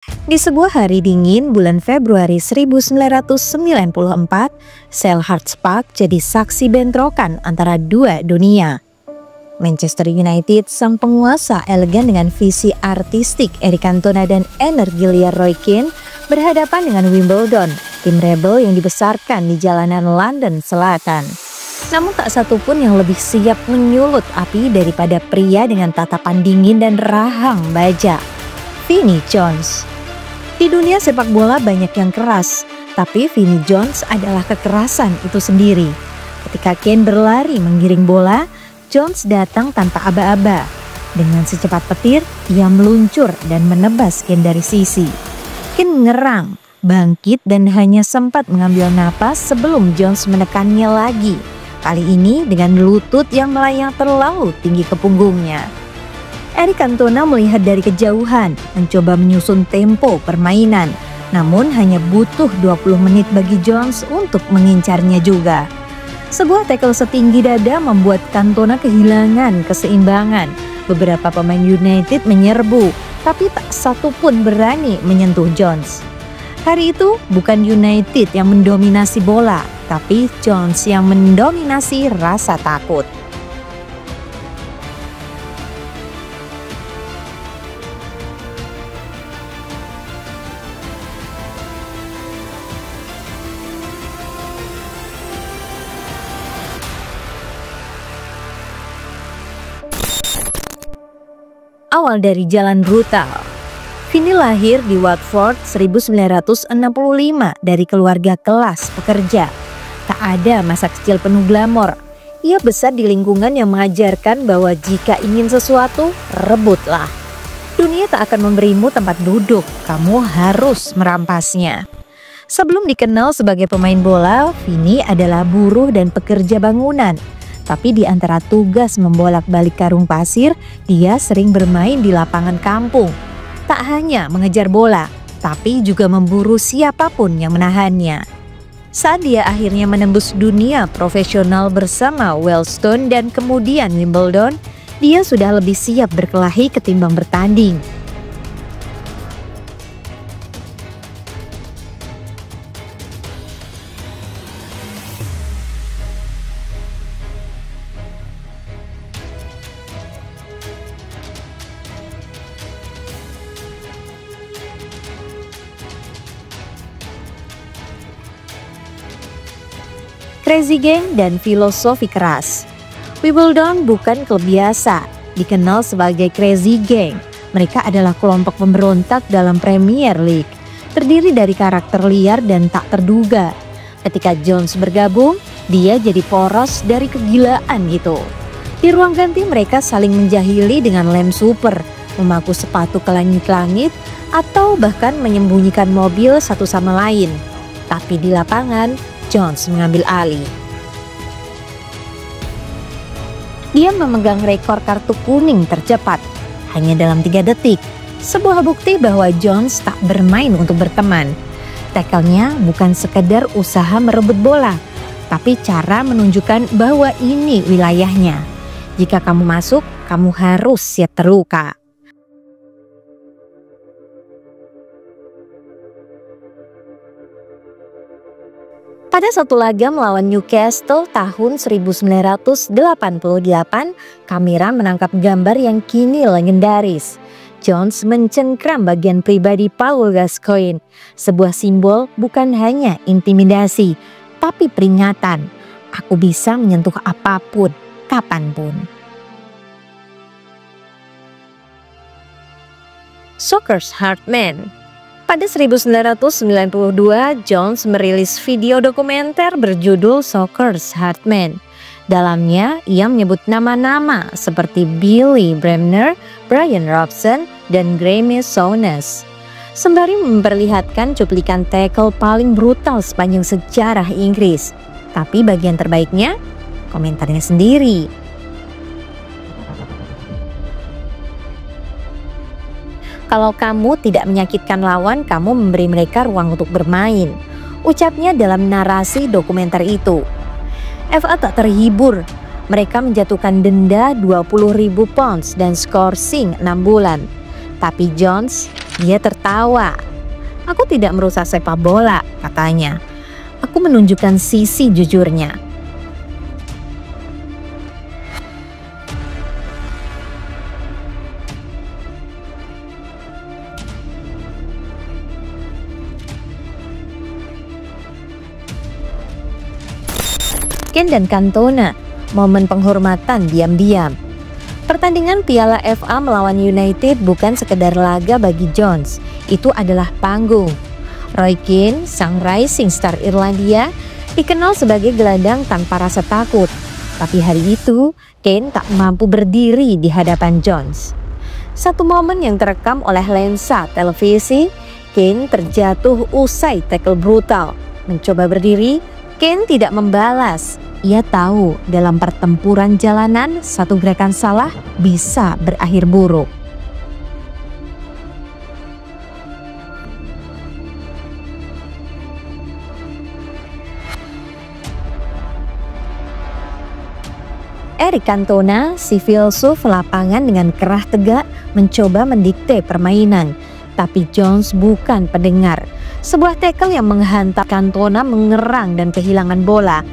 Di sebuah hari dingin bulan Februari 1994, Selhurst Park jadi saksi bentrokan antara dua dunia. Manchester United, sang penguasa elegan dengan visi artistik Eric Cantona dan energi liar Roy Keane, berhadapan dengan Wimbledon, tim rebel yang dibesarkan di jalanan London Selatan. Namun tak satupun yang lebih siap menyulut api daripada pria dengan tatapan dingin dan rahang baja, Vinnie Jones. Di dunia sepak bola banyak yang keras, tapi Vinnie Jones adalah kekerasan itu sendiri. Ketika Keane berlari menggiring bola, Jones datang tanpa aba-aba. Dengan secepat petir, ia meluncur dan menebas Keane dari sisi. Keane mengerang, bangkit dan hanya sempat mengambil napas sebelum Jones menekannya lagi. Kali ini dengan lutut yang melayang terlalu tinggi ke punggungnya. Eric Cantona melihat dari kejauhan, mencoba menyusun tempo permainan. Namun hanya butuh 20 menit bagi Jones untuk mengincarnya juga. Sebuah tackle setinggi dada membuat Cantona kehilangan keseimbangan. Beberapa pemain United menyerbu, tapi tak satu pun berani menyentuh Jones. Hari itu bukan United yang mendominasi bola, tapi Jones yang mendominasi rasa takut. Awal dari jalan brutal. Vinnie lahir di Watford 1965 dari keluarga kelas pekerja. Tak ada masa kecil penuh glamor. Ia besar di lingkungan yang mengajarkan bahwa jika ingin sesuatu, rebutlah. Dunia tak akan memberimu tempat duduk, kamu harus merampasnya. Sebelum dikenal sebagai pemain bola, Vinnie adalah buruh dan pekerja bangunan. Tapi di antara tugas membolak-balik karung pasir, dia sering bermain di lapangan kampung. Tak hanya mengejar bola, tapi juga memburu siapapun yang menahannya. Saat dia akhirnya menembus dunia profesional bersama Wealdstone dan kemudian Wimbledon, dia sudah lebih siap berkelahi ketimbang bertanding. Crazy Gang dan filosofi keras. Wimbledon bukan klub biasa, dikenal sebagai Crazy Gang. Mereka adalah kelompok pemberontak dalam Premier League, terdiri dari karakter liar dan tak terduga. Ketika Jones bergabung, dia jadi poros dari kegilaan itu. Di ruang ganti mereka saling menjahili dengan lem super, memaku sepatu ke langit-langit, atau bahkan menyembunyikan mobil satu sama lain. Tapi di lapangan, Jones mengambil alih. Dia memegang rekor kartu kuning tercepat hanya dalam 3 detik. Sebuah bukti bahwa Jones tak bermain untuk berteman. Tackle-nya bukan sekedar usaha merebut bola, tapi cara menunjukkan bahwa ini wilayahnya. Jika kamu masuk, kamu harus siap terluka. Pada satu laga melawan Newcastle tahun 1988, kamera menangkap gambar yang kini legendaris. Jones mencengkram bagian pribadi Paul Gascoigne, sebuah simbol bukan hanya intimidasi, tapi peringatan. Aku bisa menyentuh apapun, kapanpun. Soccer's Heartman. Pada 1992, Jones merilis video dokumenter berjudul Soccer's Heartman. Dalamnya, ia menyebut nama-nama seperti Billy Bremner, Brian Robson, dan Graeme Souness. Sembari memperlihatkan cuplikan tackle paling brutal sepanjang sejarah Inggris. Tapi bagian terbaiknya, komentarnya sendiri. Kalau kamu tidak menyakitkan lawan, kamu memberi mereka ruang untuk bermain. Ucapnya dalam narasi dokumenter itu. FA tak terhibur. Mereka menjatuhkan denda 20.000 pounds dan skorsing 6 bulan. Tapi Jones Dia tertawa. "Aku tidak merusak sepak bola," katanya. "Aku menunjukkan sisi jujurnya." Kane dan Cantona, momen penghormatan diam-diam. Pertandingan Piala FA melawan United bukan sekedar laga bagi Jones, itu adalah panggung. Roy Keane, sang rising star Irlandia, dikenal sebagai gelandang tanpa rasa takut. Tapi hari itu, Kane tak mampu berdiri di hadapan Jones. Satu momen yang terekam oleh lensa televisi, Kane terjatuh usai tackle brutal. Mencoba berdiri, Kane tidak membalas. Ia tahu dalam pertempuran jalanan, satu gerakan salah bisa berakhir buruk. Eric Cantona, si filsuf lapangan dengan kerah tegak, mencoba mendikte permainan. Tapi Jones bukan pendengar. Sebuah tackle yang menghantam Cantona mengerang dan kehilangan bola.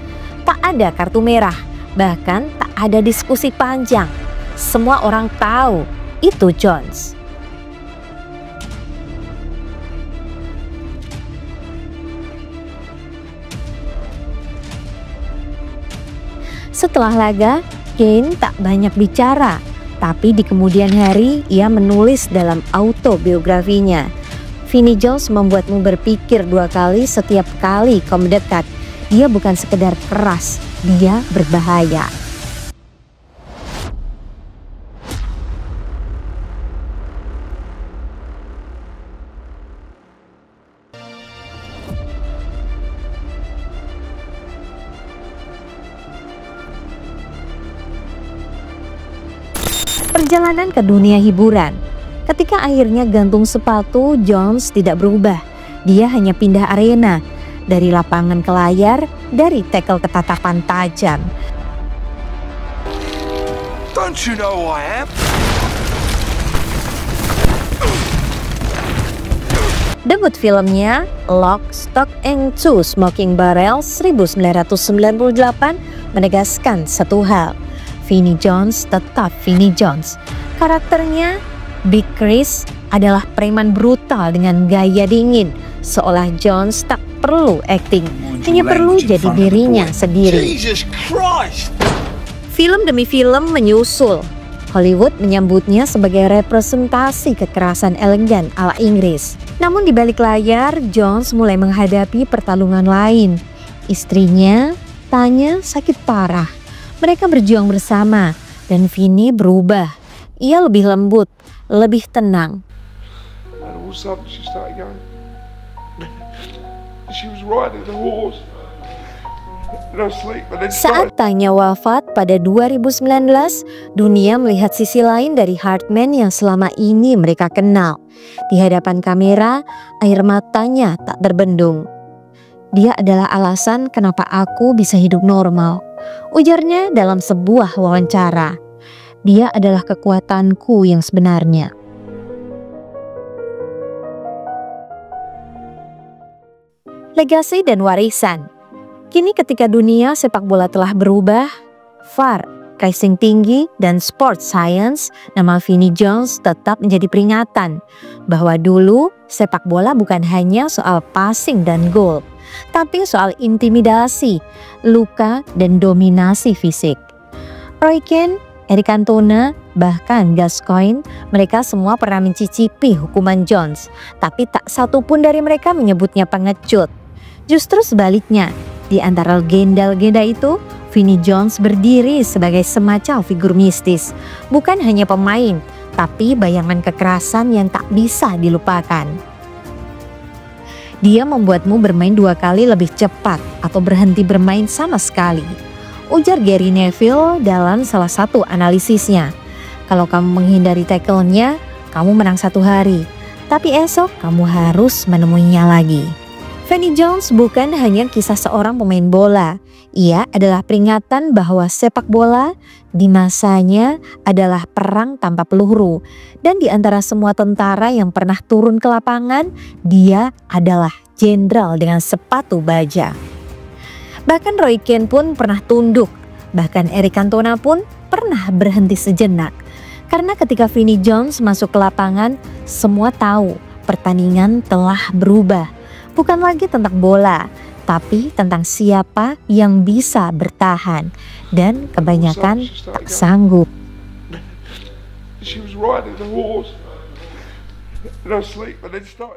Tak ada kartu merah, bahkan tak ada diskusi panjang. Semua orang tahu itu Jones. Setelah laga, Kane tak banyak bicara, tapi di kemudian hari ia menulis dalam autobiografinya, "Vinnie Jones membuatmu berpikir dua kali setiap kali kau mendekat. Dia bukan sekedar keras, dia berbahaya." Perjalanan ke dunia hiburan. Ketika akhirnya gantung sepatu, Jones tidak berubah. Dia hanya pindah arena. Dari lapangan ke layar, dari tackle ke tatapan tajam. Don't you know who I am? Debut filmnya Lock, Stock and Two Smoking Barrels 1998 menegaskan satu hal. Vinnie Jones tetap Vinnie Jones. Karakternya, Big Chris, adalah preman brutal dengan gaya dingin. Seolah Jones tak perlu akting, hanya perlu jadi dirinya sendiri. Jesus Christ! Film demi film menyusul. Hollywood menyambutnya sebagai representasi kekerasan elegan ala Inggris. Namun di balik layar, Jones mulai menghadapi pertarungan lain. Istrinya, Tanya, sakit parah. Mereka berjuang bersama, dan Vinnie berubah. Ia lebih lembut, lebih tenang. And all of a sudden she started going. She was riding the horse. No sleep, and then Saat Tanya wafat pada 2019, dunia melihat sisi lain dari Hartman yang selama ini mereka kenal. Di hadapan kamera, air matanya tak terbendung. "Dia adalah alasan kenapa aku bisa hidup normal," ujarnya dalam sebuah wawancara. "Dia adalah kekuatanku yang sebenarnya." Legasi dan warisan. Kini ketika dunia sepak bola telah berubah, VAR, racing tinggi, dan sport science, nama Vinnie Jones tetap menjadi peringatan bahwa dulu sepak bola bukan hanya soal passing dan gol, tapi soal intimidasi, luka, dan dominasi fisik. Roy Keane, Eric Cantona, bahkan Gascoigne, mereka semua pernah mencicipi hukuman Jones, tapi tak satu pun dari mereka menyebutnya pengecut. Justru sebaliknya, di antara legenda-legenda itu, Vinnie Jones berdiri sebagai semacam figur mistis, bukan hanya pemain, tapi bayangan kekerasan yang tak bisa dilupakan. "Dia membuatmu bermain dua kali lebih cepat atau berhenti bermain sama sekali," ujar Gary Neville dalam salah satu analisisnya. "Kalau kamu menghindari tackle-nya, kamu menang satu hari, tapi esok kamu harus menemuinya lagi." Vinnie Jones bukan hanya kisah seorang pemain bola. Ia adalah peringatan bahwa sepak bola di masanya adalah perang tanpa peluru. Dan di antara semua tentara yang pernah turun ke lapangan, dia adalah jenderal dengan sepatu baja. Bahkan Roy Keane pun pernah tunduk. Bahkan Eric Cantona pun pernah berhenti sejenak. Karena ketika Vinnie Jones masuk ke lapangan, semua tahu pertandingan telah berubah. Bukan lagi tentang bola, tapi tentang siapa yang bisa bertahan. Dan kebanyakan tak sanggup. She was riding the horse. No sleep, and then started.